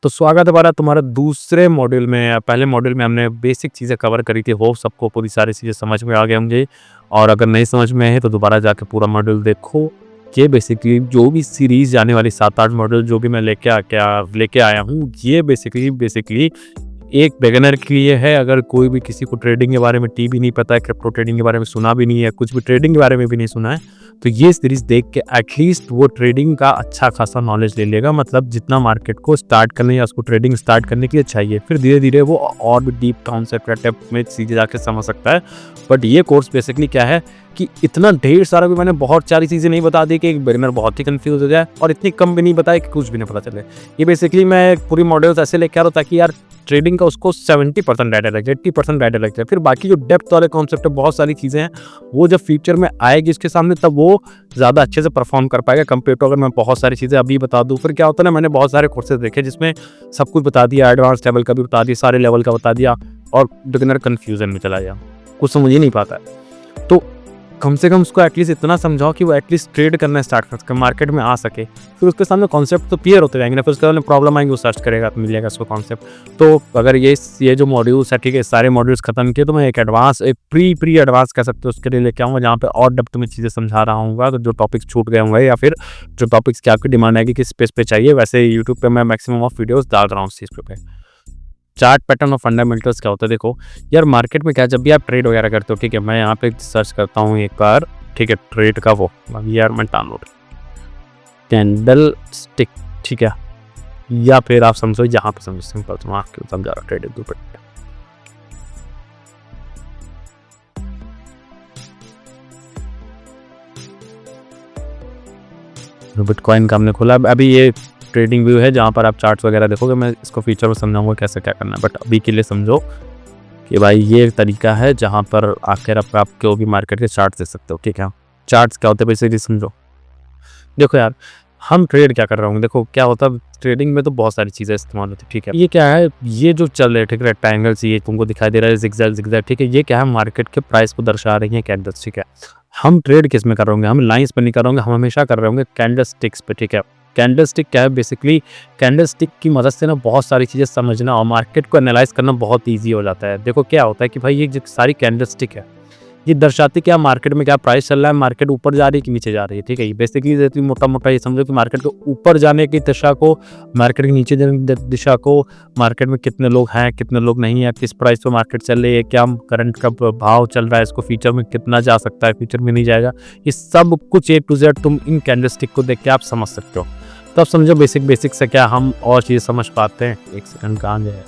तो स्वागत है हमारा तुम्हारा दूसरे मॉड्यूल में। पहले मॉड्यूल में हमने बेसिक चीज़ें कवर करी थी। होप सबको पूरी सारी चीज़ें समझ में आ गए होंगे, और अगर नहीं समझ में है तो दोबारा जाके पूरा मॉड्यूल देखो। ये बेसिकली जो भी सीरीज़ आने वाली 7-8 मॉड्यूल जो भी मैं लेके आया हूँ, ये बेसिकली एक बिगिनर के लिए है। अगर कोई भी किसी को ट्रेडिंग के बारे में भी नहीं पता है, क्रिप्टो ट्रेडिंग के बारे में सुना भी नहीं है, कुछ भी ट्रेडिंग के बारे में भी नहीं सुना है, तो ये सीरीज़ देख के एटलीस्ट वो ट्रेडिंग का अच्छा खासा नॉलेज ले लेगा। मतलब जितना मार्केट को स्टार्ट करने या उसको ट्रेडिंग स्टार्ट करने के लिए चाहिए, फिर धीरे धीरे वो और भी डीप कॉन्सेप्ट या डेप्थ में सीधे जाके समझ सकता है। बट ये कोर्स बेसिकली क्या है कि इतना ढेर सारा भी मैंने बहुत सारी चीज़ें नहीं बता दी कि एक बिगिनर बहुत ही कंफ्यूज हो जाए, और इतनी कम भी नहीं बताया कि कुछ भी नहीं पता चले। ये बेसिकली मैं पूरी मॉडल्स ऐसे लेके आ रहा हूँ ताकि यार ट्रेडिंग का उसको 70% डाटा लग जाए, 80% डाटा लग जाए। फिर बाकी जो डेप्थ वाले कॉन्सेप्ट है, बहुत सारी चीज़ें हैं, वो जब फ्यूचर में आएगी इसके सामने तब वो ज़्यादा अच्छे से परफॉर्म कर पाएगा कंपेयर टू अगर मैं बहुत सारी चीज़ें अभी बता दूँ। फिर क्या होता है ना, मैंने बहुत सारे कोर्सेज देखे जिसमें सब कुछ बता दिया, एडवांस लेवल का भी बता दिया, सारे लेवल का बता दिया, और बिगिनर कन्फ्यूजन में चला गया, कुछ समझ ही नहीं पाता है। तो कम से कम उसको एटलीस्ट इतना समझाओ कि वो एटलीस्ट ट्रेड करना स्टार्ट कर सके, मार्केट में आ सके। फिर उसके सामने कॉन्सेप्ट तो क्लियर होते जाएंगे ना, फिर उसके सामने प्रॉब्लम आएंगे, वो सर्च करेगा तो मिल जाएगा उसको कॉन्सेप्ट। तो अगर ये जो मॉड्यूल्स है, ठीक है, सारे मॉड्यूल्स खत्म किए तो मैं एक प्री एडवांस कह सकते हो उसके लिए लेके आऊँगा, जहाँ पे और डेप्थ में चीज़ें समझा रहा हूँ। तो जो टॉपिक्स छूट गए होंगे या फिर जो टॉपिक्स की आपकी डिमांड आएगी किस स्पेस पे चाहिए, वैसे यूट्यूब पर मैं मैक्सिमम ऑफ वीडियोज़ डाल रहा हूँ उस चीज़ पे। चार्ट पैटर्न और फंडामेंटल्स क्या होता है, देखो यार मार्केट में क्या, जब भी आप ट्रेड वगैरह करते हो, ठीक है, मैं यहाँ पे सर्च करता हूँ एक बार, ठीक है, ट्रेड का वो यार मैं डाउनलोड कैंडल स्टिक, ठीक है, या फिर आप समझो यहाँ पे समझो, सिंपल समझा रहा ट्रेड बिटकॉइन का हमने खोला। अभी ये ट्रेडिंग व्यू है जहाँ पर आप चार्ट्स वगैरह देखोगे, मैं इसको फीचर में समझाऊंगा कैसे क्या करना है। बट अभी के लिए समझो कि भाई ये एक तरीका है जहाँ पर आखिर आप कोई भी मार्केट के चार्ट्स देख सकते हो, ठीक है। चार्ट्स क्या होते हैं बेसिकली समझो। देखो यार, हम ट्रेड क्या कर रहे होंगे, देखो क्या होता है ट्रेडिंग में तो बहुत सारी चीज़ें इस्तेमाल होती है, ठीक है। ये क्या है, ये जो चल रहे हैं, ठीक है, रेक्टेंगल्स ये तुमको दिखाई दे रहा है, जिगजैग, ठीक है, ये क्या है, मार्केट के प्राइस को दर्शा रही है कैंडल्स, ठीक है। हम ट्रेड किस में कर रहे होंगे, हम लाइन्स पर नहीं कर रहे होंगे, हम हमेशा कर रहे होंगे कैंडल स्टिक्स पे, ठीक है। कैंडल स्टिक क्या है, बेसिकली कैंडल स्टिक की मदद से ना बहुत सारी चीज़ें समझना और मार्केट को एनालाइज करना बहुत ईजी हो जाता है। देखो क्या होता है कि भाई ये जो सारी कैंडल स्टिक है, ये दर्शाती क्या, मार्केट में क्या प्राइस चल रहा है, मार्केट ऊपर जा रही है कि नीचे जा रही है, ठीक है। ये बेसिकली मोटा ये समझो कि मार्केट को ऊपर जाने की दिशा को, मार्केट के नीचे जाने की दिशा को, मार्केट में कितने लोग हैं कितने लोग नहीं है, किस प्राइस पे मार्केट चल रही है, क्या करंट का भाव चल रहा है, इसको फ्यूचर में कितना जा सकता है, फ्यूचर में नहीं जाएगा, ये सब कुछ A to Z तुम इन कैंडल स्टिक को देख के आप समझ सकते हो। तब समझो बेसिक से क्या हम और चीज़ समझ पाते हैं। एक सेकंड कहाँ गए,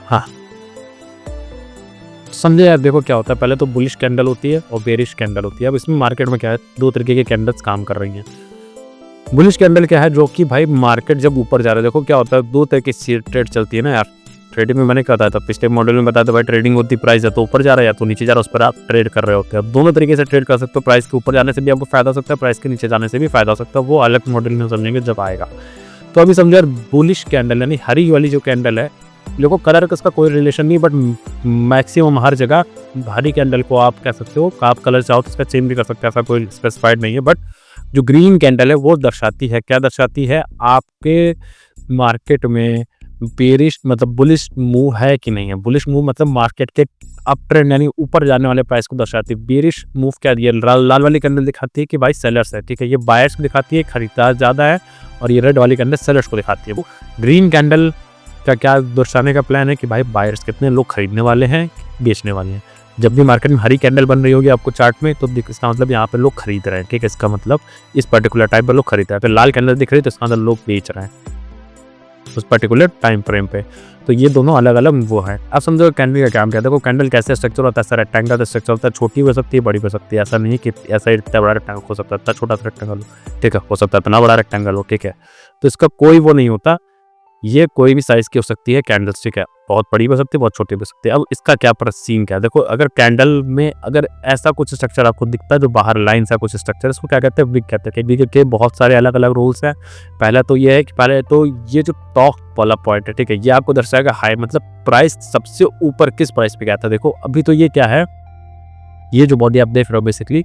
हाँ समझे यार। देखो क्या होता है, पहले तो बुलिश कैंडल होती है और बेरिश कैंडल होती है। अब इसमें मार्केट में क्या है, दो तरीके के कैंडल्स काम कर रही हैं। बुलिश कैंडल क्या है, जो कि भाई मार्केट जब ऊपर जा रहा है, देखो क्या होता है, दो तरह की ट्रेड चलती है ना यार। ट्रेडिंग में मैंने बताया था, पिछले मॉडल में बताया था भाई, ट्रेडिंग होती प्राइस है तो ऊपर जा रहा है या तो नीचे जा रहा है, उस पर आप ट्रेड कर रहे होते हैं। अब दोनों तरीके से ट्रेड कर सकते हो, प्राइस के ऊपर जाने से भी आपको फायदा हो सकता है, प्राइस के नीचे जाने से भी फायदा हो सकता है, वो अलग मॉडल में समझेंगे जब आएगा। तो अभी समझो यार, बुलिश कैंडल यानी हरी वाली जो कैंडल है, देखो कलर का इसका कोई रिलेशन नहीं, बट मैक्सिमम हर जगह हरी कैंडल को आप कह सकते हो, आप कलर चाहो तो इसका चेंज भी कर सकते हो, ऐसा कोई स्पेसिफाइड नहीं है। बट जो ग्रीन कैंडल है वो दर्शाती है, क्या दर्शाती है, आपके मार्केट में बेरिश मतलब बुलिश मूव है कि नहीं है। बुलिश मूव मतलब मार्केट के अप ट्रेंड यानी ऊपर जाने वाले प्राइस को दर्शाती है। बेरिश मूव क्या, ये लाल वाली कैंडल दिखाती है कि भाई सेलर्स है, ठीक है, ये बायर्स को दिखाती है खरीदार ज़्यादा है, और ये रेड वाली कैंडल सेलर्स को दिखाती है। वो ग्रीन कैंडल का क्या दर्शाने का प्लान है कि भाई बायर्स कितने लोग खरीदने वाले हैं, बेचने वाले हैं। जब भी मार्केट में हरी कैंडल बन रही होगी आपको चार्ट में, तो इसका मतलब यहाँ पे लोग खरीद रहे हैं, ठीक है, इसका मतलब इस पर्टिकुलर टाइम पर लोग खरीद रहे हैं। फिर लाल कैंडल दिख रही है तो इसका मतलब लोग बेच रहे हैं उस पर्टिकुलर टाइम फ्रेम पे। तो ये दोनों अलग अलग वो है। अब समझो कैंडल का काम क्या है, देखो कैंडल कैसे स्ट्रक्चर होता है, ऐसा रेक्टेंगल का स्ट्रक्चर होता है, छोटी हो सकती है बड़ी हो सकती है, ऐसा नहीं कि ऐसा इतना बड़ा रेक्टेंगल हो सकता है, इतना छोटा सा रेक्टेंगल हो, ठीक है, हो सकता है इतना बड़ा रेक्टेंगल हो, ठीक है। तो इसका कोई वो नहीं होता, ये कोई भी साइज की हो सकती है कैंडल्स, ठीक है, बहुत बड़ी भी हो सकती है बहुत छोटी भी हो सकती है। अब इसका क्या सीन क्या है, देखो अगर कैंडल में अगर ऐसा कुछ स्ट्रक्चर आपको दिखता है जो बाहर लाइन सा कुछ स्ट्रक्चर, इसको क्या कहते हैं, विग कहते हैं। विग के बहुत सारे अलग अलग रूल्स हैं। पहला तो ये है कि पहले तो ये जो टॉप वाला पॉइंट है, ठीक है, ये आपको दर्शाएगा हाई, मतलब प्राइस सबसे ऊपर किस प्राइस पे गया था। देखो अभी तो ये क्या है, ये जो बॉडी आप देख रहे हो बेसिकली,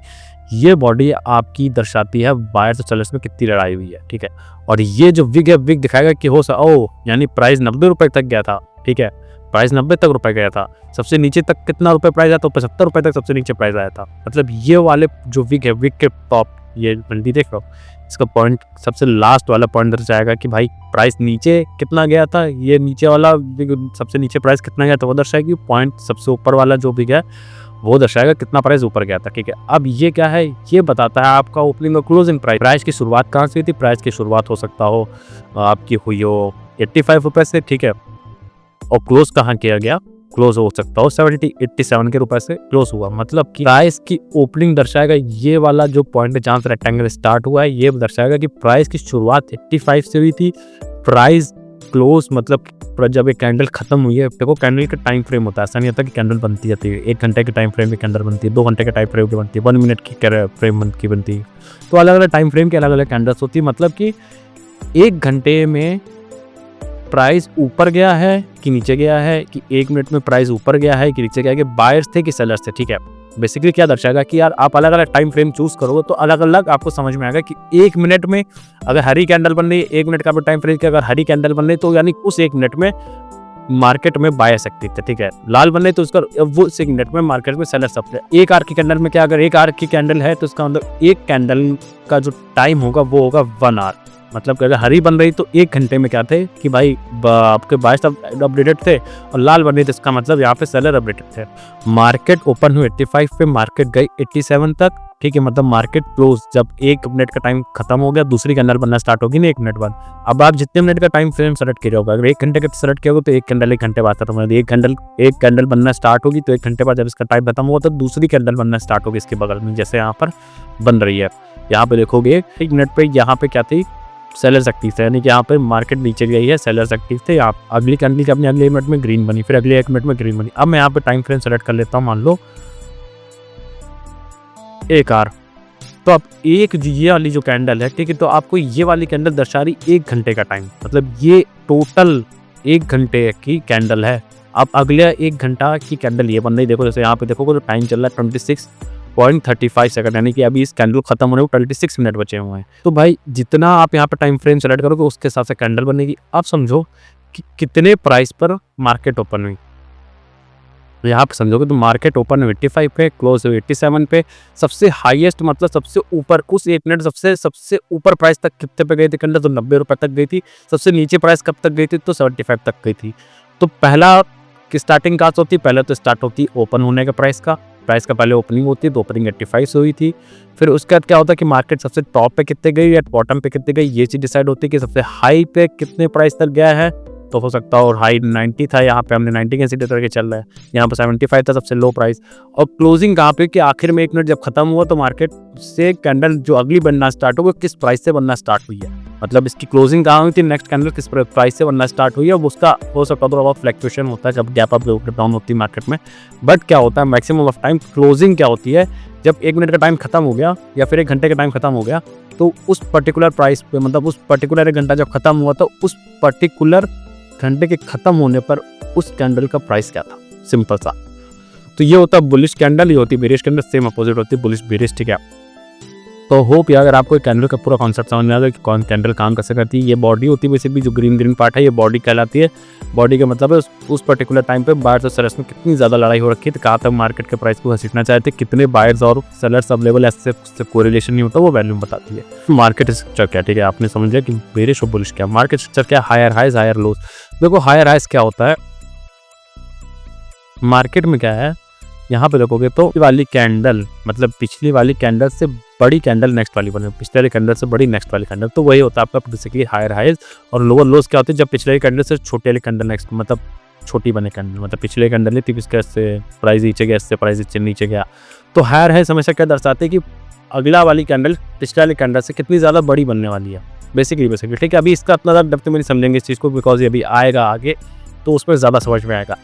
ये बॉडी आपकी दर्शाती है बायर्स और सेलर्स में कितनी लड़ाई हुई है, ठीक है। और ये जो विग है, विग दिखाएगा कि यानी प्राइस 90 रुपए तक गया था, ठीक है, प्राइस 90 तक रुपए गया था, सबसे नीचे तक कितना रुपए प्राइस आया था, 75 रुपए तक सबसे नीचे प्राइस आया था। मतलब ये वाले जो विग है, विग के टॉप ये मंडी देख रहे हो, इसका पॉइंट सबसे लास्ट वाला पॉइंट दर्शाएगा कि भाई प्राइस नीचे कितना गया था, ये नीचे वाला सबसे नीचे प्राइस कितना गया था वो दर्शाएगी, पॉइंट सबसे ऊपर वाला जो भी है वो दर्शाएगा कितना प्राइस ऊपर गया था, ठीक है। अब ये क्या है, ये बताता है आपका ओपनिंग और क्लोजिंग प्राइस। प्राइस की शुरुआत कहाँ से हुई थी, प्राइस की शुरुआत हो सकता हो आपकी हुई हो 85 रुपए से, ठीक है, और क्लोज कहाँ किया गया, क्लोज हो सकता हो 87 के रुपए से क्लोज हुआ। मतलब कि प्राइस की ओपनिंग दर्शाएगा, ये वाला जो पॉइंट है जहाँ से रेक्टेंगल स्टार्ट हुआ है ये दर्शाएगा कि प्राइस की शुरुआत 85 से हुई थी, प्राइस क्लोज मतलब जब एक कैंडल खत्म हुई है। देखो कैंडल का टाइम फ्रेम होता है, ऐसा नहीं होता कि कैंडल बनती जाती है, 1 घंटे के टाइम फ्रेम में कैंडल बनती है, 2 घंटे के टाइम फ्रेम की बनती है, 1 मिनट की फ्रेम की बनती है। तो अलग अलग टाइम फ्रेम के अलग अलग कैंडल्स होती है। मतलब कि 1 घंटे में प्राइस ऊपर गया है कि नीचे गया है, कि 1 मिनट में प्राइस ऊपर गया है कि नीचे गया है, कि बायर्स थे कि सेलर्स थे, ठीक है। बेसिकली क्या दर्शाएगा कि यार आप अलग अलग टाइम फ्रेम चूज करोगे तो अलग अलग आपको समझ में आएगा कि 1 मिनट में अगर हरी कैंडल बन रही है, 1 मिनट का टाइम फ्रेम, अगर हरी कैंडल बन रही है तो यानी उस 1 मिनट में मार्केट में बायर्स एक्टिव थे, ठीक है। लाल बन रही तो उसका वो उस 1 मिनट में मार्केट में सेलर्स एक्टिव थे। 1 आवर की कैंडल में क्या, अगर 1 आवर की कैंडल है तो उसका मतलब 1 कैंडल का जो टाइम होगा वो होगा 1 आवर। मतलब कि अगर हरी बन रही तो 1 घंटे में क्या थे कि भाई आपके बायर्स अपडेटेड थे, और लाल बन रही तो इसका मतलब यहाँ पे सेलर अपडेटेड थे। मार्केट ओपन हुई 85 पे, मार्केट गई 87 तक, ठीक है। मतलब मार्केट क्लोज जब 1 मिनट का टाइम खत्म हो गया, दूसरी कैंडल बनना स्टार्ट होगी ना 1 मिनट बाद। अब आप जितने मिनट का टाइम फ्रेम सेलेक्ट किया होगा, अगर 1 घंटे का सेलेक्ट किया होगा तो 1 कैंडल 1 घंटे बाद खत्म होगी। एक कैंडल बनना स्टार्ट होगी तो 1 घंटे बाद जब इसका टाइम खत्म होगा तो दूसरी कैंडल बनना स्टार्ट होगी इसके बगल में, जैसे यहाँ पर बन रही है। यहाँ पे देखोगे 1 मिनट पे यहाँ पे क्या थी, सेलर्स एक्टिव थे, यानी कि यहाँ पे मार्केट नीचे गई है, सेलर्स एक्टिव थे। यहाँ अगली कैंडल की अपनी अगले मिनट में ग्रीन बनी, फिर अगले 1 मिनट में ग्रीन बनी। अब मैं यहाँ पे टाइम फ्रेम सेलेक्ट कर लेता हूँ, मान लो 1 आवर। तो अब ये वाली जो कैंडल है, ठीक है, तो आपको ये वाली कैंडल दर्शा रही 1 घंटे का टाइम, मतलब ये टोटल 1 घंटे की कैंडल है। अब अगले 1 घंटा की कैंडल ये बन रही, देखो जैसे यहाँ पे देखोगे तो टाइम चल रहा है 26.35 सेकंड, यानी कि अभी इस कैंडल खत्म होने को 26 मिनट बचे हुए हैं। तो भाई जितना आप यहाँ पे टाइम फ्रेम सेलेक्ट करोगे उसके हिसाब से कैंडल बनेगी। आप समझो कि कितने प्राइस पर मार्केट ओपन हुई, यहाँ पे समझोगे तो मार्केट ओपन 85 पे, क्लोज 87 पे। सबसे हाईएस्ट मतलब सबसे ऊपर उस 1 मिनट सबसे ऊपर प्राइस तक कितने पे गई थी कैंडल, तो 90 रुपए तक गई थी। सबसे नीचे प्राइस कब तक गई थी, तो 75 तक गई थी। तो पहला की स्टार्टिंग कहाँ से होती है, पहले तो स्टार्ट होती है ओपन होने का प्राइस का पहले ओपनिंग होती है, तो ओपनिंग 85 से हुई थी। फिर उसके बाद क्या होता है कि मार्केट सबसे टॉप पे कितने गई या बॉटम पे कितने गई, ये चीज डिसाइड होती है कि सबसे हाई पे कितने प्राइस तक गया है। तो हो सकता है और हाई 90 था, यहाँ पे हमने 90 कंसीडर करके चल रहा है, यहाँ पे 75 था सबसे लो प्राइस। और क्लोजिंग कहाँ पे कि आखिर में 1 मिनट जब खत्म हुआ तो मार्केट से कैंडल जो अगली बनना स्टार्ट होगा किस प्राइस से बनना स्टार्ट हुई है, मतलब इसकी क्लोजिंग कहाँ हुई थी, नेक्स्ट कैंडल किस प्राइस से बनना स्टार्ट हुई है। उसका हो सकता है थोड़ा बहुत फ्लक्चुएशन होता है जब गैप अप डाउन होती है मार्केट में, बट क्या होता है मैक्सिमम ऑफ टाइम क्लोजिंग क्या होती है, जब 1 मिनट का टाइम खत्म हो गया या फिर 1 घंटे का टाइम खत्म हो गया तो उस पर्टिकुलर प्राइस पे, मतलब उस पर्टिकुलर 1 घंटा जब खत्म हुआ तो उस पर्टिकुलर घंटे के खत्म होने पर उस कैंडल का प्राइस क्या था, सिंपल सा। तो ये होता है बुलिश कैंडल, ये होती है बेरिश कैंडल, सेम अपोजिट होती है बुलिश बेरिश, ठीक है। तो होप यार अगर आपको कैंडल का पूरा कॉन्सेप्ट समझ में आ गया कि कौन कैंडल काम कैसे करती है। ये बॉडी होती है वैसे भी, जो ग्रीन पार्ट है ये बॉडी कहलाती है। बॉडी का मतलब है उस पर्टिकुलर टाइम पे बायर्स और सेलर्स में कितनी ज़्यादा लड़ाई हो रखी है, तो कहाँ तक मार्केट के प्राइस को घसीटना चाहते हैं, कितने बायर्स और सेलर्स अवेलेबल, ऐसे कोरिलेशन नहीं होता, वो वैल्यू बताती है। मार्केट स्ट्रक्चर क्या, ठीक है, आपने समझ लिया कि बेरिश और बुलिश क्या। मार्केट स्ट्रक्चर क्या, हायर हाइज हायर लोज। देखो हायर हाइज क्या होता है मार्केट में, क्या है यहाँ पे देखोगे तो वाली कैंडल मतलब पिछली वाली कैंडल से बड़ी कैंडल नेक्स्ट वाली बने, पिछले वाली कैंडल से बड़ी नेक्स्ट वाली कैंडल, तो वही होता है आपका बेसिकली हायर हाइज। और लोअर लोज क्या होती है, जब पिछले वाली कैंडल से छोटी वाली कैंडल नेक्स्ट, मतलब छोटी बने कैंडल, मतलब पिछले कैंडल नहीं थी, इसके से प्राइस नीचे गया, इससे प्राइस नीचे गया। तो हायर हाइज हमेशा क्या दर्शाते हैं कि अगला वाली कैंडल पिछले वाली कैंडल से कितनी ज़्यादा बड़ी बनने वाली है, बेसिकली ठीक है। अभी इसका इतना ज़्यादा डेप्थ में नहीं समझेंगे इस चीज़ को, बिकॉज ये अभी आएगा आगे तो उसमें ज़्यादा समझ में आएगा।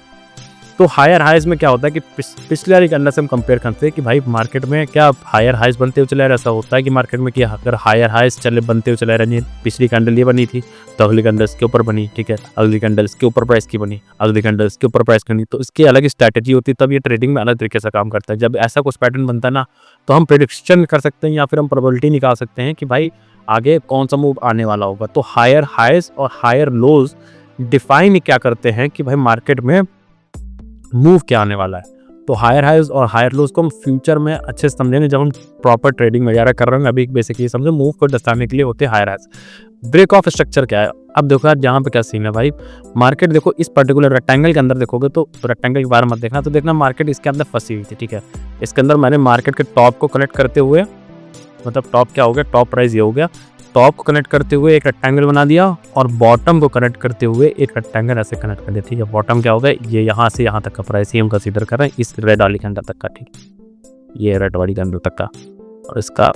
तो हायर हाइज में क्या होता है कि पिछले वाली कैंडल से हम कंपेयर करते हैं कि भाई मार्केट में क्या हायर हाइज बनते हुए चले आ रहे, ऐसा होता है कि मार्केट में कि अगर हायर हाइज चले बनते हुए चले आ रहे, पिछली कैंडल ये बनी थी तो अगली कैंडल इसके ऊपर बनी, ठीक है, अगली कैंडल इसके ऊपर प्राइस की बनी, अगली कैंडल इसके ऊपर प्राइस की बनी, तो इसकी अलग स्ट्रैटेजी होती है, तब ये ट्रेडिंग में अलग तरीके से काम करता है। जब ऐसा कुछ पैटर्न बनता है ना, तो हम प्रेडिक्शन कर सकते हैं या फिर हम प्रोबेबिलिटी निकाल सकते हैं कि भाई आगे कौन सा मूव आने वाला होगा। तो हायर हाइज और हायर लोज डिफाइन क्या करते हैं कि भाई मार्केट में मूव क्या आने वाला है। तो हायर हाइज और हायर लोज को हम फ्यूचर में अच्छे से समझेंगे जब हम प्रॉपर ट्रेडिंग वगैरह कर रहे हैं। अभी बेसिकली समझो मूव को दर्शाने के लिए होते हैं higher highs. Break of structure क्या है, अब देखो यार यहाँ पे क्या सीन है भाई, मार्केट देखो इस पर्टिकुलर रेक्टेंगल के अंदर देखोगे तो रेक्टेंगल के बारे में मत देखना, तो देखना मार्केट इसके अंदर फंसी हुई थी, ठीक है। इसके अंदर मैंने मार्केट के टॉप को कनेक्ट करते हुए, मतलब टॉप क्या हो गया, टॉप प्राइस ये हो गया, टॉप को कनेक्ट करते हुए एक रेक्टेंगल बना दिया और बॉटम को कनेक्ट करते हुए एक रेक्टेंगल ऐसे कनेक्ट कर दिया, ठीक है। बॉटम क्या हो गया, ये यहाँ से यहाँ तक का प्राइस ही हम कंसीडर कर रहे हैं, इस रेड वाली कैंडल तक का, ठीक है, ये रेड वाली कैंडल तक का। और इसका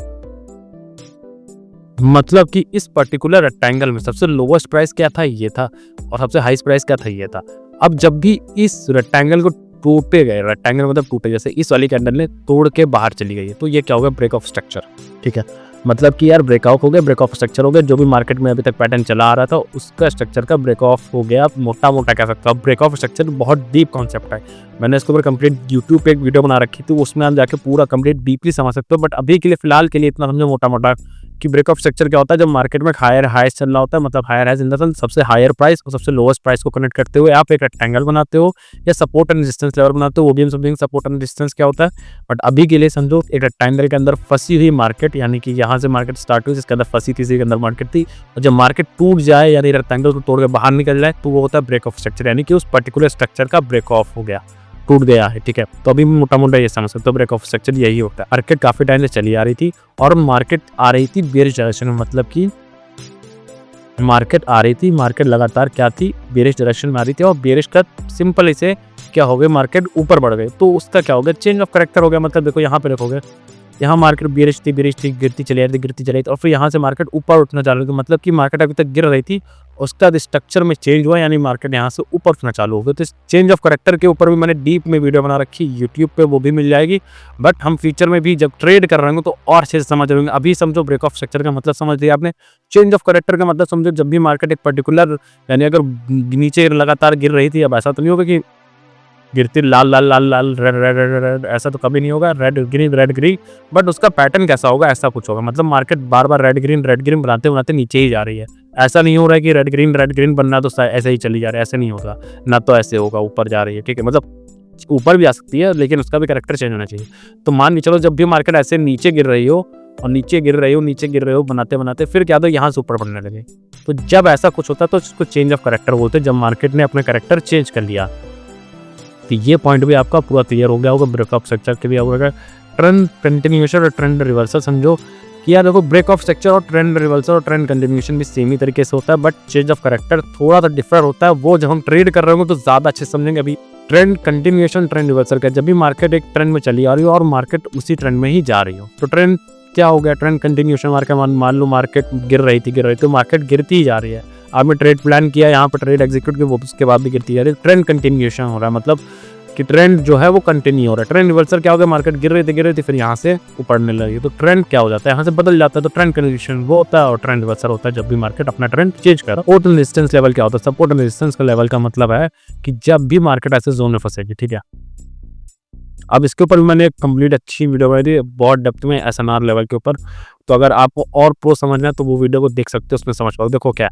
मतलब कि इस पर्टिकुलर रेक्टेंगल में सबसे लोवेस्ट प्राइस क्या था, ये था, और सबसे हाईएस्ट प्राइस क्या था, ये था। अब जब भी इस रेक्टेंगल को टूटे गए, रेक्टेंगल मतलब टूटे, जैसे इस वाली कैंडल ने तोड़ के बाहर चली गई है, तो ये क्या होगा, ब्रेक ऑफ स्ट्रक्चर, ठीक है। मतलब कि यार ब्रेकआउट हो गया, ब्रेक ऑफ स्ट्रक्चर हो गया, जो भी मार्केट में अभी तक पैटर्न चला आ रहा था उसका स्ट्रक्चर का ब्रेक ऑफ हो गया, मोटा मोटा कह सकता हूँ। ब्रेक ऑफ स्ट्रक्चर बहुत डीप कॉन्सेप्ट है, मैंने इसके ऊपर कंप्लीट यूट्यूब पे एक वीडियो बना रखी थी, उसमें आप जाके पूरा कंप्लीट डीपली समझ सकते हो। बट अभी के लिए फिलहाल के लिए इतना समझो मोटा मोटा कि ब्रेक ऑफ स्ट्रक्चर क्या होता है, जब मार्केट में हायर हाइज चल रहा होता है, मतलब higher highs in the sense सबसे हायर प्राइस और सबसे लोवेस्ट प्राइस को कनेक्ट करते हुए आप एक रेक्टेंगल बनाते हो या सपोर्ट एंड रेजिस्टेंस लेवल बनाते हो, वो भी हम समझेंगे सपोर्ट एंड रेजिस्टेंस क्या होता है। बट अभी के लिए समझो एक रेक्टेंगल के अंदर फंसी हुई मार्केट, यानी कि यहाँ से मार्केट स्टार्ट हुई, जिसके अंदर फंसी थी, इसके अंदर मार्केट थी, और जब मार्केट टूट जाए यानी रेक्टेंगल को तोड़ के बाहर निकल जाए तो वो होता है ब्रेक ऑफ स्ट्रक्चर, यानी कि उस पर्टिकुलर स्ट्रक्चर का ब्रेक ऑफ हो गया, टूट गया है, ठीक है। तो अभी मोटा मोटा ये समझ सकते हो ब्रेक ऑफ स्ट्रक्चर यही होता है। मार्केट काफी टाइम से चली आ रही थी और मार्केट आ रही थी बेयरिश डायरेक्शन में, मतलब कि मार्केट आ रही थी, मार्केट लगातार क्या थी, बेयरिश डायरेक्शन में आ रही थी, और बेयरिश का सिंपल इसे क्या हो गया, मार्केट ऊपर बढ़ गई, तो उसका क्या हो गया, चेंज ऑफ कैरेक्टर हो गया। मतलब देखो यहाँ पे देखोगे, यहाँ मार्केट बेयरिश थी, गिरती चली रही थी, और फिर यहाँ से मार्केट ऊपर उठना चालू हुई, मतलब कि मार्केट अभी तक गिर रही थी, उसके बाद स्ट्रक्चर में चेंज हुआ, यानी मार्केट यहाँ से ऊपर उठना चालू हो गया। तो इस चेंज ऑफ कैरेक्टर के ऊपर भी मैंने डीप में वीडियो बना रखी यूट्यूब पे, वो भी मिल जाएगी। बट हम फ्यूचर में भी जब ट्रेड कर रहे होंगे तो और अच्छे से समझ रहे होंगे। अभी समझो ब्रेक ऑफ स्ट्रक्चर का मतलब समझ लिया आपने, चेंज ऑफ कैरेक्टर का मतलब समझो जब भी मार्केट एक पर्टिकुलर, यानी अगर नीचे लगातार गिर रही थी, अब ऐसा तो नहीं होगा कि गिरती लाल लाल लाल लाल रेड रेड रेड रेड, ऐसा तो कभी नहीं होगा, रेड ग्रीन, बट उसका पैटर्न कैसा होगा, ऐसा कुछ होगा। मतलब मार्केट बार बार रेड ग्रीन बनाते बनाते नीचे ही जा रही है, ऐसा नहीं हो रहा है कि रेड ग्रीन बनना तो ऐसे ही चली जा रहा है, ऐसे नहीं होगा ना, तो ऐसे होगा ऊपर जा रही है, ठीक है। मतलब ऊपर भी आ सकती है लेकिन उसका भी कैरेक्टर चेंज होना चाहिए। तो मान के चलो जब भी मार्केट ऐसे नीचे गिर रही हो और नीचे गिर रहे हो बनाते बनाते फिर क्या, तो यहाँ से ऊपर बढ़ने लगे, तो जब ऐसा कुछ होता है तो उसको चेंज ऑफ कैरेक्टर बोलते हैं, जब मार्केट ने अपने कैरेक्टर चेंज कर लिया। तो ये पॉइंट भी आपका पूरा क्लियर हो गया होगा, ब्रेक ऑफ स्ट्रक्चर के भी होगा। ट्रेंड कंटिन्यूएशन और ट्रेंड रिवर्सल समझो कि यार देखो ब्रेक ऑफ स्ट्रक्चर और ट्रेंड रिवर्सल और ट्रेंड कंटिन्यूएशन भी सेम ही तरीके से होता है, बट चेंज ऑफ कैरेक्टर थोड़ा सा डिफर होता है, वो जब हम ट्रेड कर रहे होंगे तो ज्यादा अच्छे से समझेंगे। अभी ट्रेंड कंटिन्यूएशन ट्रेंड रिवर्सल का, जब भी मार्केट एक ट्रेंड में चली आ रही हो और मार्केट उसी ट्रेंड में ही जा रही हो, तो ट्रेंड क्या हो गया, ट्रेंड कंटिन्यूएशन मार्केट, मान लो मार्केट गिर रही थी तो मार्केट गिरती ही जा रही है, आपने ट्रेड प्लान किया, यहाँ पर ट्रेड एग्जीक्यूट किया, वो उसके बाद भी गिरती जा रही है, ट्रेंड कंटिन्यूएशन हो रहा है, मतलब कि ट्रेंड जो है वो कंटिन्यू हो रहा है। ट्रेंड रिवर्सल क्या हो गया, मार्केट गिर रही थी फिर यहाँ से ऊपरने लगी, तो ट्रेंड क्या हो जाता है, यहाँ से बदल जाता है, तो ट्रेंड कंटिन्यूएशन वो होता है, और ट्रेंड रिवर्सल होता है जब भी मार्केट अपना ट्रेंड चेंज कर रहा है। सपोर्ट एंड रेजिस्टेंस लेवल क्या होता है, सपोर्ट एंड रेजिस्टेंस का लेवल का मतलब है कि जब भी मार्केट ऐसे जोन में फंसेगी, ठीक है। अब इसके ऊपर भी मैंने एक कंप्लीट अच्छी वीडियो बनाई थी बहुत डेप्थ में एसएनआर लेवल के ऊपर, तो अगर आपको और प्रो समझना है तो वो वीडियो को देख सकते हो, उसमें समझ पाओगे। देखो क्या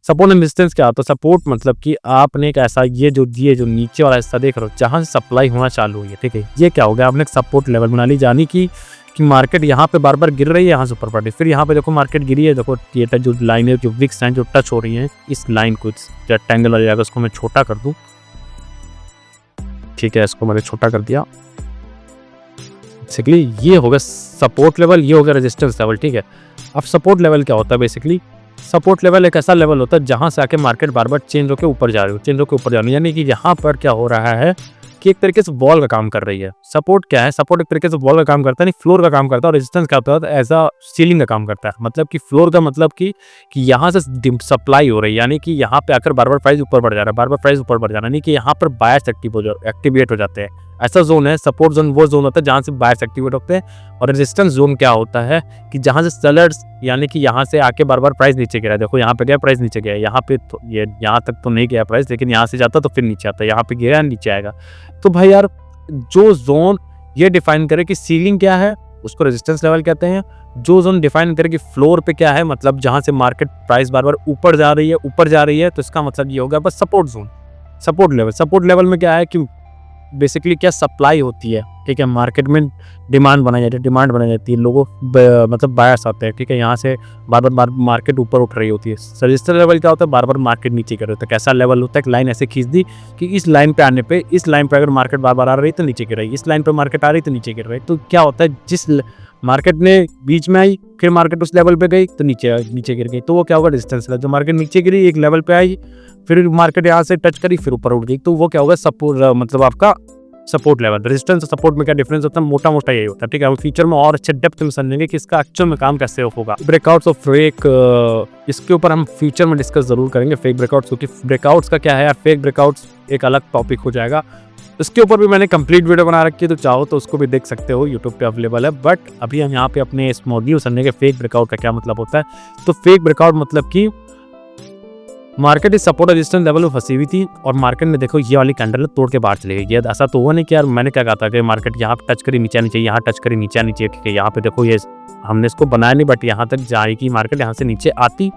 सपोर्ट एंड रेजिस्टेंस क्या होता है, सपोर्ट मतलब कि आपने एक ऐसा ये जो नीचे वाला हिस्सा देख रहे हो जहां से सप्लाई होना चालू हुई है, ठीक है, ये क्या हो गया, आपने एक सपोर्ट लेवल बना ली, जानी कि मार्केट यहाँ पे बार बार गिर रही है, यहाँ से ऊपर पड़ रही है, फिर यहाँ पे देखो मार्केट गिरी है, देखो ये जो लाइन है, जो विक्स हैं जो टच हो रही है, इस लाइन को रेक्टेंगल वाली जगह उसको मैं छोटा कर दूं, ठीक है, इसको मैंने छोटा कर दिया। बेसिकली ये हो गया सपोर्ट लेवल, ये हो गया रेजिस्टेंस लेवल, ठीक है। अब सपोर्ट लेवल क्या होता है, बेसिकली सपोर्ट लेवल एक ऐसा लेवल होता है जहां से आके मार्केट बार बार चेंज होकर ऊपर जा रही हो, यानी कि यहाँ पर क्या हो रहा है कि एक तरीके से वॉल का काम कर रही है। सपोर्ट क्या है? सपोर्ट एक तरीके से वॉल का काम करता है, नहीं फ्लोर का काम करता है। और रेजिस्टेंस क्या होता है? एज अ सीलिंग का काम करता है। मतलब कि फ्लोर का मतलब कि यहाँ से सप्लाई हो रही है, यानी कि यहाँ पे आकर बार बार प्राइस ऊपर बढ़ जा रहा है, बार बार प्राइस ऊपर बढ़ जा रहा है, यानी कि यहाँ पर बायर्स एक्टिवेट हो जाते हैं। ऐसा जोन है। सपोर्ट जोन वो जोन होता है जहाँ से बायर्स एक्टिवेट होते हैं। और रेजिस्टेंस जोन क्या होता है कि जहाँ से सेलर्स, यानी कि यहाँ से आके बार बार प्राइस नीचे गिरा है। देखो यहाँ पे गया प्राइस नीचे गया, यहाँ पे तो ये यहाँ तक तो नहीं गया प्राइस, लेकिन यहाँ से जाता तो फिर नीचे आता है, यहाँ पे गिरा नीचे आएगा। तो भाई यार, जो जोन ये डिफाइन करे कि सीलिंग क्या है उसको रेजिस्टेंस लेवल कहते हैं। जो जोन डिफाइन करे कि फ्लोर पे क्या है, मतलब जहाँ से मार्केट प्राइस बार बार ऊपर जा रही है, तो इसका मतलब ये होगा बस सपोर्ट जोन। सपोर्ट लेवल में क्या है कि बेसिकली क्या सप्लाई होती है, ठीक है, मार्केट में डिमांड बनाई जाती है, लोगों मतलब बायर्स आते हैं, ठीक है, यहाँ से बार बार मार्केट ऊपर उठ रही होती है। रजिस्टर लेवल क्या होता है? बार बार मार्केट नीचे कर रही होता है। कैसा लेवल होता है? एक लाइन ऐसे खींच दी कि इस लाइन पे आने पे, इस लाइन पे अगर मार्केट बार बार आ रही तो नीचे गिर रही, इस लाइन पे मार्केट आ रही तो नीचे गिर रही। तो क्या होता है, जिस मार्केट ने बीच में आई, फिर मार्केट उस लेवल पे गई तो नीचे गिर गई, तो वो क्या होगा? Resistance level. जो मार्केट नीचे गिरी, एक लेवल पे आई, फिर मार्केट यहाँ से टच करी, फिर ऊपर उठ गई, तो वो क्या होगा? सपोर्ट, मतलब आपका सपोर्ट लेवल। रेजिस्टेंस और सपोर्ट में क्या डिफरेंस होता है? मोटा मोटा यही होता है, ठीक है। हम फ्यूचर में और अच्छे डेप्थ में समझेंगे कि इसका एक्चुअल में काम कैसे होगा। ब्रेकआउट्स ऑफ फेक, इसके ऊपर हम फ्यूचर में डिस्कस जरूर करेंगे, फेक ब्रेकआउट्स, क्योंकि ब्रेकआउट्स का क्या है यार, फेक ब्रेकआउट्स एक अलग टॉपिक हो जाएगा। इसके ऊपर भी मैंने कंप्लीट वीडियो बना रखी है, तो चाहो तो उसको भी देख सकते हो, यूट्यूब पे अवेलेबल है। बट अभी हम यहाँ पे अपने इस मॉड्यूल समझेंगे फेक ब्रेकआउट का क्या मतलब होता है। तो फेक ब्रेकआउट मतलब कि मार्केट इस सपोर्ट रेजिस्टेंस लेवल में फंसी हुई थी और मार्केट में देखो ये वाली कैंडल तोड़ के बाहर चली गई। ये ऐसा तो हुआ नहीं कि यार मैंने क्या कहा था कि मार्केट यहाँ पे टच करी नीचे नीचे, यहाँ टच करी नीचे नीचे, ठीक है, यहाँ पे देखो ये हमने इसको बनाया नहीं, बट यहाँ तक जाएगी मार्केट, यहाँ से नीचे आती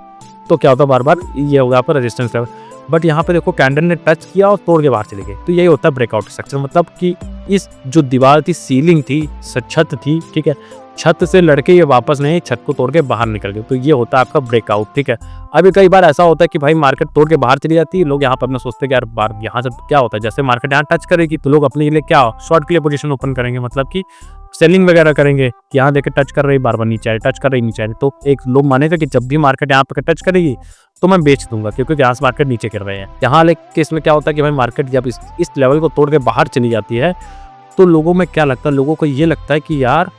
तो क्या होता, बार बार ये होगा यहाँ पर रेजिस्टेंस लेवल। बट यहाँ पे देखो कैंडल ने टच किया और तोड़ के बाहर चली गई। तो यही होता है ब्रेकआउट स्ट्रक्चर। मतलब कि इस जो दीवार थी, सीलिंग थी, छत थी, ठीक है, छत से लड़के ये वापस नहीं, छत को तोड़ के बाहर निकल गए, तो ये होता है आपका ब्रेकआउट, ठीक है। अभी कई बार ऐसा होता है कि भाई मार्केट तोड़ के बाहर चली जाती है, लोग यहाँ पर अपना सोचते हैं कि यार बार यहाँ से क्या होता है, जैसे मार्केट यहाँ टच करेगी तो लोग अपने लिए क्या शॉर्ट के लिए पोजीशन ओपन करेंगे, मतलब कि सेलिंग वगैरह करेंगे कि यहाँ देखे टच कर रही, बार बार नीचे आ रही, टच कर रही, नीचे आ रही। तो एक लोग माने थे कि जब भी मार्केट यहाँ पर टच करेगी तो मैं बेच दूंगा, क्योंकि यहाँ से मार्केट नीचे गिर रहे हैं। यहाँ केस में क्या होता है कि भाई मार्केट जब इस लेवल को तोड़ के बाहर चली जाती है तो लोगों में क्या लगता है, लोगों को ये लगता है कि यार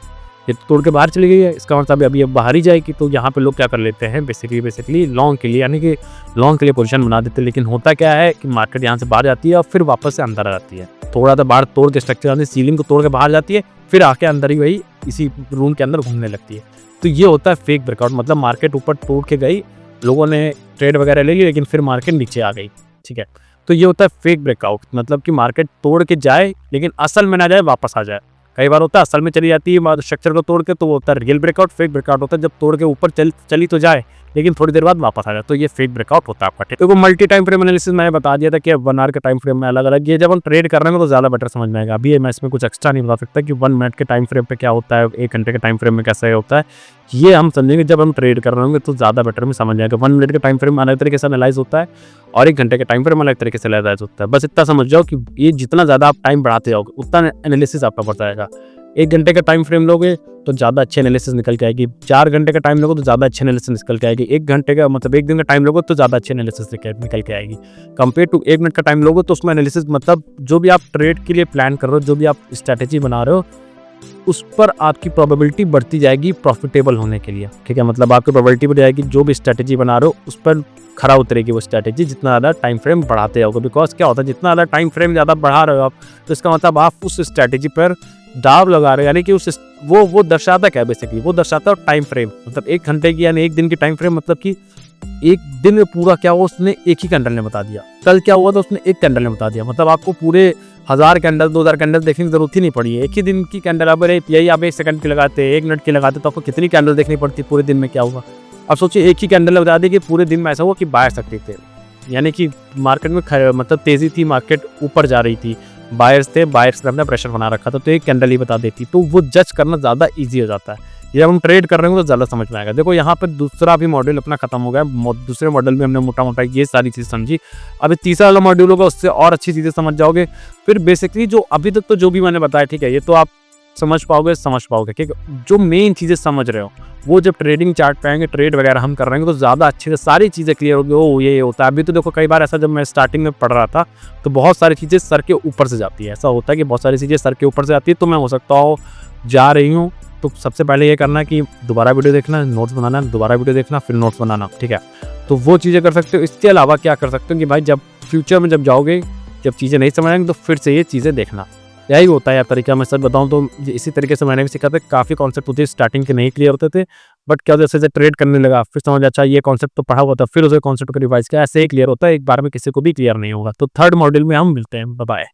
ये तो तोड़ के बाहर चली गई है, इसका मतलब अभी बाहर ही जाएगी। तो यहाँ पे लोग क्या कर लेते हैं, बेसिकली लॉन्ग के लिए, यानी कि लॉन्ग के लिए पोजीशन बना देते हैं। लेकिन होता क्या है कि मार्केट यहाँ से बाहर जाती है और फिर वापस से अंदर आ जाती है, थोड़ा सा बाहर तोड़ के स्ट्रक्चर आती है, सीलिंग को तोड़ के बाहर जाती है, फिर आके अंदर ही वही इसी रूम के अंदर घूमने लगती है। तो ये होता है फेक ब्रेकआउट। मतलब मार्केट ऊपर तोड़ के गई, लोगों ने ट्रेड वगैरह ले ली, लेकिन फिर मार्केट नीचे आ गई, ठीक है। तो ये होता है फेक ब्रेकआउट। मतलब कि मार्केट तोड़ के जाए लेकिन असल में ना जाए, वापस आ जाए। कई बार होता है असल में चली जाती है स्ट्रक्चर को तोड़ के, तो वो होता है रियल ब्रेकआउट। फेक ब्रेकआउट होता है जब तोड़ के ऊपर चली तो जाए लेकिन थोड़ी देर बाद वापस आ जाए, तो ये फेक ब्रेकआउट होता है आपका। तो मल्टी टाइम फ्रेम एनालिसिस मैंने बता दिया था कि 1 आवर के टाइम फ्रेम में अलग अलग, ये जब हम ट्रेड कर रहे हैं तो ज़्यादा बेटर समझ में आएगा। अभी मैं इसमें कुछ एक्स्ट्रा नहीं बता सकता कि 1 मिनट के टाइम फ्रेम पे क्या होता है, 1 घंटे के टाइम फ्रेम में कैसे होता है, ये हम समझेंगे जब हम ट्रेड कर रहे होंगे तो ज़्यादा बेटर में समझ आएगा। 1 मिनट के टाइम फ्रेम अलग तरीके से एनालाइज होता है और 1 घंटे के टाइम फ्रेम अलग तरीके से एनालाइज होता है। बस इतना समझ जाओ कि ये जितना ज़्यादा आप टाइम बढ़ाते जाओगे उतना एनालिसिस आपका बढ़ता जाएगा। 1 घंटे का टाइम फ्रेम लोगे तो ज़्यादा अच्छे एनालिसिस निकल के आएगी, 4 घंटे का टाइम लोगे तो ज़्यादा अच्छे एनालिसिस निकल के आएगी, 1 घंटे का मतलब 1 दिन का टाइम लोगे तो ज़्यादा अच्छे एनालिसिस निकल के आएगी। कंपेयर टू 1 मिनट का टाइम लोगे तो उसमें एनालिसिस, मतलब जो भी आप ट्रेड के लिए प्लान कर रहे हो, जो भी आप स्ट्रैटेजी बना रहे हो, उस पर आपकी प्रोबेबिलिटी बढ़ती जाएगी प्रॉफिटेबल होने के लिए, ठीक है। मतलब आपकी प्रोबेबिलिटी बढ़ जाएगी, जो भी स्ट्रैटेजी बना रहे हो उस पर खरा उतरेगी वो स्ट्रैटेजी, जितना ज़्यादा टाइम फ्रेम बढ़ाते जाओगे। बिकॉज क्या होता है, जितना ज़्यादा टाइम फ्रेम ज़्यादा बढ़ा रहे हो आप, तो इसका मतलब आप उस स्ट्रैटेजी पर दाव लगा रहे हो, यानी कि उस वो दर्शाता क्या है, बेसिकली वो दर्शाता है टाइम फ्रेम। मतलब 1 घंटे की यानी 1 दिन की टाइम फ्रेम, मतलब कि 1 दिन में पूरा क्या हुआ उसने एक ही कैंडल ने बता दिया, कल क्या हुआ तो उसने एक कैंडल ने बता दिया। मतलब आपको पूरे 1000 कैंडल 2000 कैंडल देखने की जरूरत ही नहीं पड़ी है। एक ही दिन की कैंडल, अब यही आप 1 सेकंड की लगाते, 1 मिनट की लगाते, तो आपको कितनी कैंडल देखनी पड़ती पूरे दिन में, क्या हुआ। अब सोचिए एक ही कैंडल बता दी कि पूरे दिन में ऐसा हुआ कि बायर्स एक्टिव थे, यानी कि मार्केट में मतलब तेजी थी, मार्केट ऊपर जा रही थी, बायर्स थे, बायर्स ने अपना प्रेशर बना रखा था, तो एक कैंडल ही बता देती, तो वो जज करना ज़्यादा ईजी हो जाता है। जब हम ट्रेड कर रहे हैं तो ज़्यादा समझ में आएगा। देखो यहाँ पर दूसरा भी मॉड्यूल अपना खत्म हो गया, दूसरे मॉड्यूल में हमने मोटा मोटा ये सारी चीज़ समझी। अभी तीसरा वाला मॉड्यूल होगा, उससे और अच्छी चीज़ें समझ जाओगे। फिर बेसिकली जो अभी तक तो जो भी मैंने बताया, ठीक है, ये तो आप समझ पाओगे कि जो मेन चीज़ें समझ रहे हो, वो जब ट्रेडिंग चार्ट पे आएँगे, ट्रेड वगैरह हम कर रहे हैं तो ज़्यादा अच्छे से सारी चीज़ें क्लियर होगी। ओह! ये होता है। अभी तो देखो कई बार ऐसा जब मैं स्टार्टिंग में पढ़ रहा था, तो बहुत सारी चीज़ें सर के ऊपर से जाती है। ऐसा होता है कि बहुत सारी चीज़ें सर के ऊपर से आती है, तो मैं हो सकता हो जा रही हूँ, तो सबसे पहले ये करना कि दोबारा वीडियो देखना, नोट्स बनाना, दोबारा वीडियो देखना, फिर नोट्स बनाना, ठीक है? तो वो चीज़ें कर सकते हो। इसके अलावा क्या कर सकते हो कि भाई जब फ्यूचर में जब जाओगे, जब चीज़ें नहीं समझ आएँगी तो फिर से ये चीज़ें देखना। यही होता है यार तरीका, मैं सच बताऊँ तो इसी तरीके से मैंने भी सीखा था। काफ़ी कॉन्सेप्ट मुझे स्टार्टिंग के नहीं क्लियर होते थे, बट क्या जैसे-जैसे ट्रेड करने लगा, फिर समझ अच्छा ये कॉन्सेप्ट तो पढ़ा हुआ था, फिर उस कॉन्सेप्ट को रिवाइज़ किया, ऐसे ही क्लियर होता है, एक बार में किसी को भी क्लियर नहीं होगा। तो थर्ड मॉड्यूल में हम मिलते हैं। Bye bye.